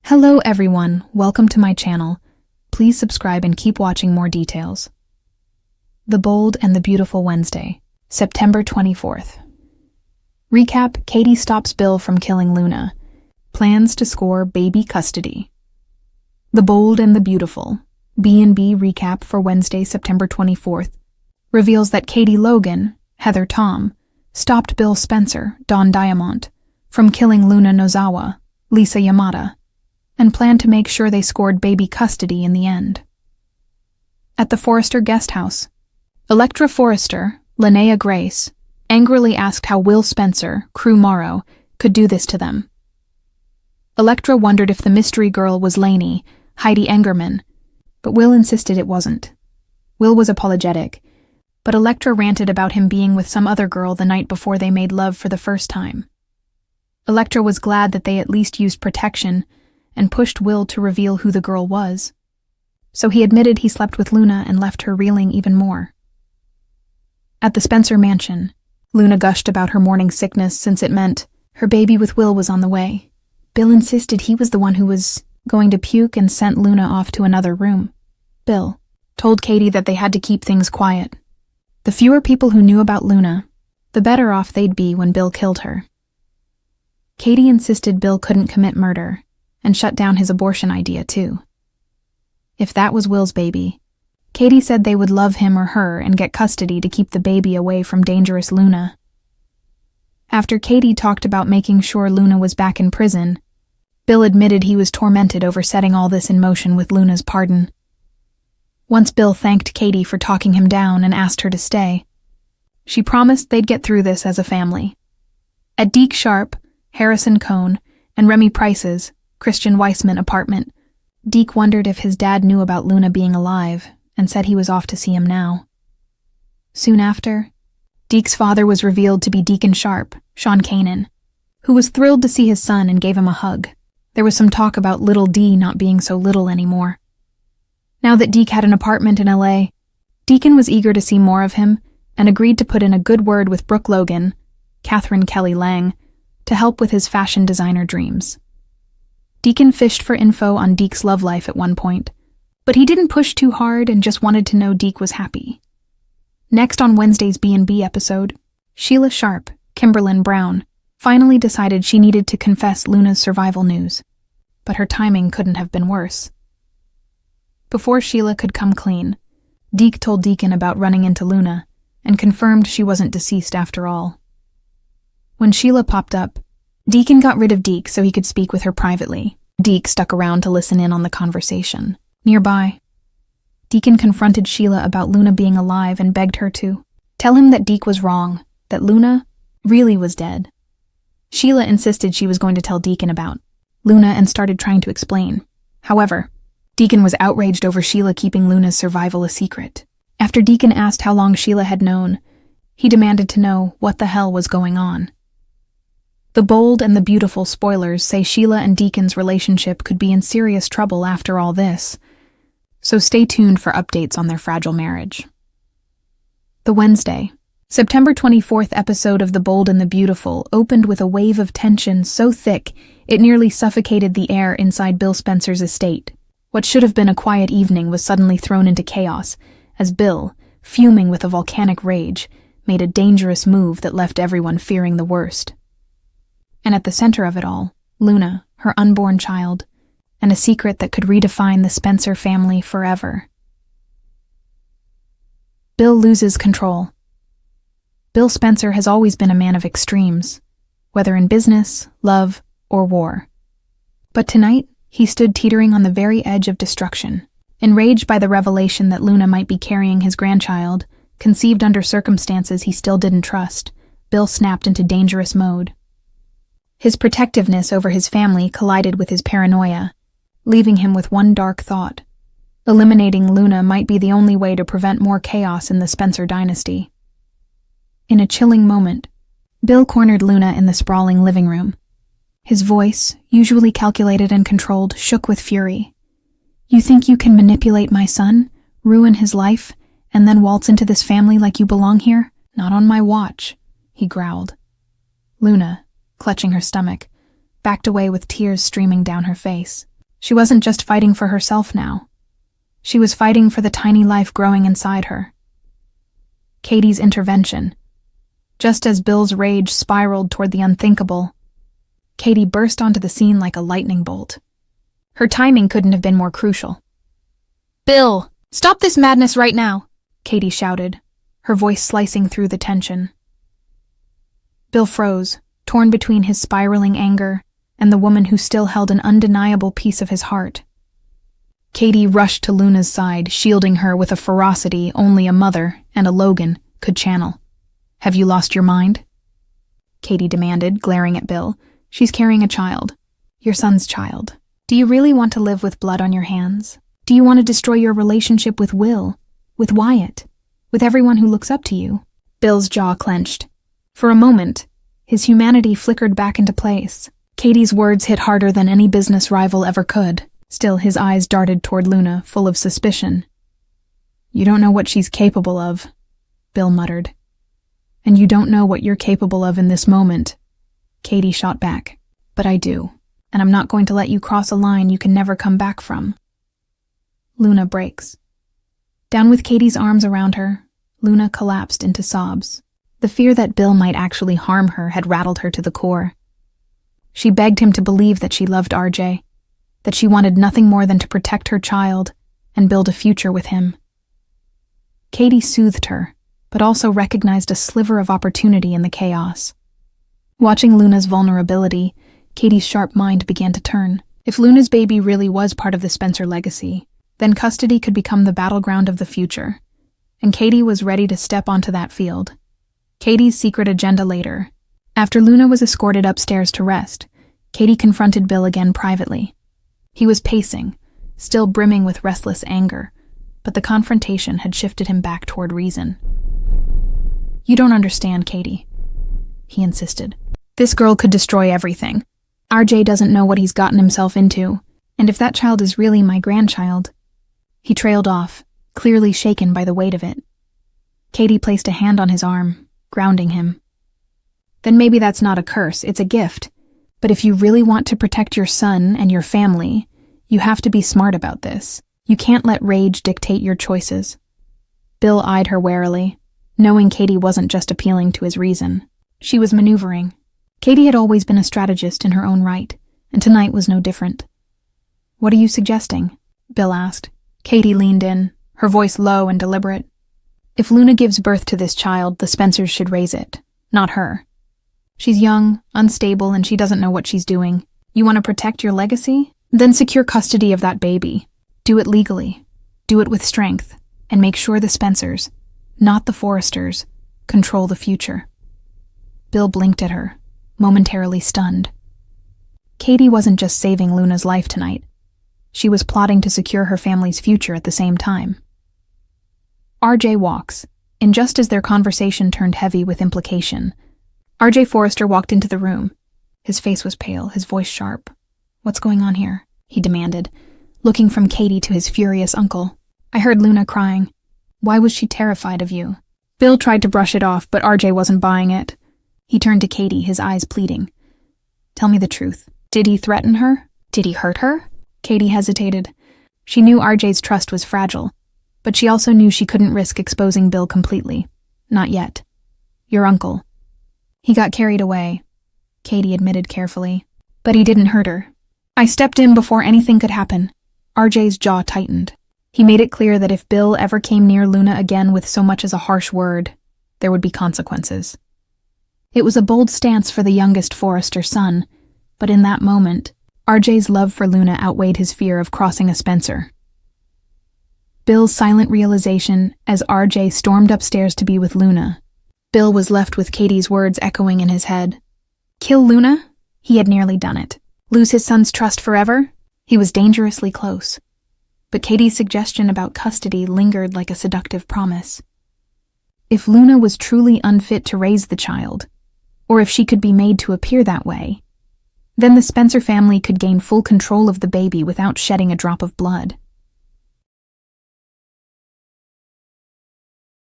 Hello everyone, welcome to my channel. Please subscribe and keep watching more details. The Bold and the Beautiful Wednesday, September 24th. Recap: Katie stops Bill from killing Luna. Plans to score baby custody. The Bold and the Beautiful, B&B recap for Wednesday, September 24th, reveals that Katie Logan, Heather Tom, stopped Bill Spencer, Don Diamont, from killing Luna Nozawa, Lisa Yamada, and planned to make sure they scored baby custody in the end. At the Forrester guest house, Electra Forrester, Linnea Grace, angrily asked how Will Spencer, Crew Morrow, could do this to them. Electra wondered if the mystery girl was Lainey, Heidi Engerman, but Will insisted it wasn't. Will was apologetic, but Electra ranted about him being with some other girl the night before they made love for the first time. Electra was glad that they at least used protection and pushed Will to reveal who the girl was. So he admitted he slept with Luna and left her reeling even more. At the Spencer mansion, Luna gushed about her morning sickness since it meant her baby with Will was on the way. Bill insisted he was the one who was going to puke and sent Luna off to another room. Bill told Katie that they had to keep things quiet. The fewer people who knew about Luna, the better off they'd be when Bill killed her. Katie insisted Bill couldn't commit murder and shut down his abortion idea too. If that was Will's baby, Katie said they would love him or her and get custody to keep the baby away from dangerous Luna. After Katie talked about making sure Luna was back in prison, Bill admitted he was tormented over setting all this in motion with Luna's pardon. Once Bill thanked Katie for talking him down and asked her to stay, she promised they'd get through this as a family. At Deke Sharp, Harrison Cohn, and Remy Price's Christian Weissman apartment, Deke wondered if his dad knew about Luna being alive and said he was off to see him now. Soon after, Deke's father was revealed to be Deacon Sharp, Sean Kanan, who was thrilled to see his son and gave him a hug. There was some talk about little D not being so little anymore. Now that Deke had an apartment in LA, Deacon was eager to see more of him and agreed to put in a good word with Brooke Logan, Catherine Kelly Lang, to help with his fashion designer dreams. Deacon fished for info on Deke's love life at one point, but he didn't push too hard and just wanted to know Deke was happy. Next on Wednesday's B&B episode, Sheila Sharp, Kimberlyn Brown, finally decided she needed to confess Luna's survival news, but her timing couldn't have been worse. Before Sheila could come clean, Deke told Deacon about running into Luna and confirmed she wasn't deceased after all. When Sheila popped up, Deacon got rid of Deke so he could speak with her privately. Deke stuck around to listen in on the conversation. Nearby, Deacon confronted Sheila about Luna being alive and begged her to tell him that Deke was wrong, that Luna really was dead. Sheila insisted she was going to tell Deacon about Luna and started trying to explain. However, Deacon was outraged over Sheila keeping Luna's survival a secret. After Deacon asked how long Sheila had known, he demanded to know what the hell was going on. The Bold and the Beautiful spoilers say Sheila and Deacon's relationship could be in serious trouble after all this, so stay tuned for updates on their fragile marriage. The Wednesday, September 24th episode of The Bold and the Beautiful opened with a wave of tension so thick it nearly suffocated the air inside Bill Spencer's estate. What should have been a quiet evening was suddenly thrown into chaos as Bill, fuming with a volcanic rage, made a dangerous move that left everyone fearing the worst. And at the center of it all, Luna, her unborn child, and a secret that could redefine the Spencer family forever. Bill loses control. Bill Spencer has always been a man of extremes, whether in business, love, or war. But tonight, he stood teetering on the very edge of destruction. Enraged by the revelation that Luna might be carrying his grandchild, conceived under circumstances he still didn't trust, Bill snapped into dangerous mode. His protectiveness over his family collided with his paranoia, leaving him with one dark thought. Eliminating Luna might be the only way to prevent more chaos in the Spencer dynasty. In a chilling moment, Bill cornered Luna in the sprawling living room. His voice, usually calculated and controlled, shook with fury. "You think you can manipulate my son, ruin his life, and then waltz into this family like you belong here? Not on my watch," he growled. Luna, clutching her stomach, backed away with tears streaming down her face. She wasn't just fighting for herself now. She was fighting for the tiny life growing inside her. Katie's intervention. Just as Bill's rage spiraled toward the unthinkable, Katie burst onto the scene like a lightning bolt. Her timing couldn't have been more crucial. "Bill, stop this madness right now," Katie shouted, her voice slicing through the tension. Bill froze, torn between his spiraling anger and the woman who still held an undeniable piece of his heart. Katie rushed to Luna's side, shielding her with a ferocity only a mother and a Logan could channel. "Have you lost your mind?" Katie demanded, glaring at Bill. "She's carrying a child. Your son's child. Do you really want to live with blood on your hands? Do you want to destroy your relationship with Will, with Wyatt, with everyone who looks up to you?" Bill's jaw clenched. For a moment, his humanity flickered back into place. Katie's words hit harder than any business rival ever could. Still, his eyes darted toward Luna, full of suspicion. "You don't know what she's capable of," Bill muttered. "And you don't know what you're capable of in this moment," Katie shot back. "But I do, and I'm not going to let you cross a line you can never come back from." Luna breaks. Down with Katie's arms around her, Luna collapsed into sobs. The fear that Bill might actually harm her had rattled her to the core. She begged him to believe that she loved RJ, that she wanted nothing more than to protect her child and build a future with him. Katie soothed her, but also recognized a sliver of opportunity in the chaos. Watching Luna's vulnerability, Katie's sharp mind began to turn. If Luna's baby really was part of the Spencer legacy, then custody could become the battleground of the future, and Katie was ready to step onto that field. Katie's secret agenda later. After Luna was escorted upstairs to rest, Katie confronted Bill again privately. He was pacing, still brimming with restless anger, but the confrontation had shifted him back toward reason. "You don't understand, Katie," he insisted. "This girl could destroy everything. RJ doesn't know what he's gotten himself into, and if that child is really my grandchild..." He trailed off, clearly shaken by the weight of it. Katie placed a hand on his arm, grounding him. "Then maybe that's not a curse, it's a gift. But if you really want to protect your son and your family, you have to be smart about this. You can't let rage dictate your choices." Bill eyed her warily, knowing Katie wasn't just appealing to his reason. She was maneuvering. Katie had always been a strategist in her own right, and tonight was no different. "What are you suggesting?" Bill asked. Katie leaned in, her voice low and deliberate. "If Luna gives birth to this child, the Spencers should raise it, not her. She's young, unstable, and she doesn't know what she's doing. You want to protect your legacy? Then secure custody of that baby. Do it legally. Do it with strength. And make sure the Spencers, not the Forresters, control the future." Bill blinked at her, momentarily stunned. Katie wasn't just saving Luna's life tonight. She was plotting to secure her family's future at the same time. RJ walks, and just as their conversation turned heavy with implication, RJ Forrester walked into the room. His face was pale, his voice sharp. "What's going on here?" he demanded, looking from Katie to his furious uncle. "I heard Luna crying. Why was she terrified of you?" Bill tried to brush it off, but RJ wasn't buying it. He turned to Katie, his eyes pleading. "Tell me the truth. Did he threaten her? Did he hurt her?" Katie hesitated. She knew RJ's trust was fragile, but she also knew she couldn't risk exposing Bill completely. Not yet. "Your uncle. He got carried away," Katie admitted carefully. "But he didn't hurt her. I stepped in before anything could happen." RJ's jaw tightened. He made it clear that if Bill ever came near Luna again with so much as a harsh word, there would be consequences. It was a bold stance for the youngest Forrester son, but in that moment, RJ's love for Luna outweighed his fear of crossing a Spencer. Bill's silent realization as RJ stormed upstairs to be with Luna. Bill was left with Katie's words echoing in his head. Kill Luna? He had nearly done it. Lose his son's trust forever? He was dangerously close. But Katie's suggestion about custody lingered like a seductive promise. If Luna was truly unfit to raise the child, or if she could be made to appear that way, then the Spencer family could gain full control of the baby without shedding a drop of blood.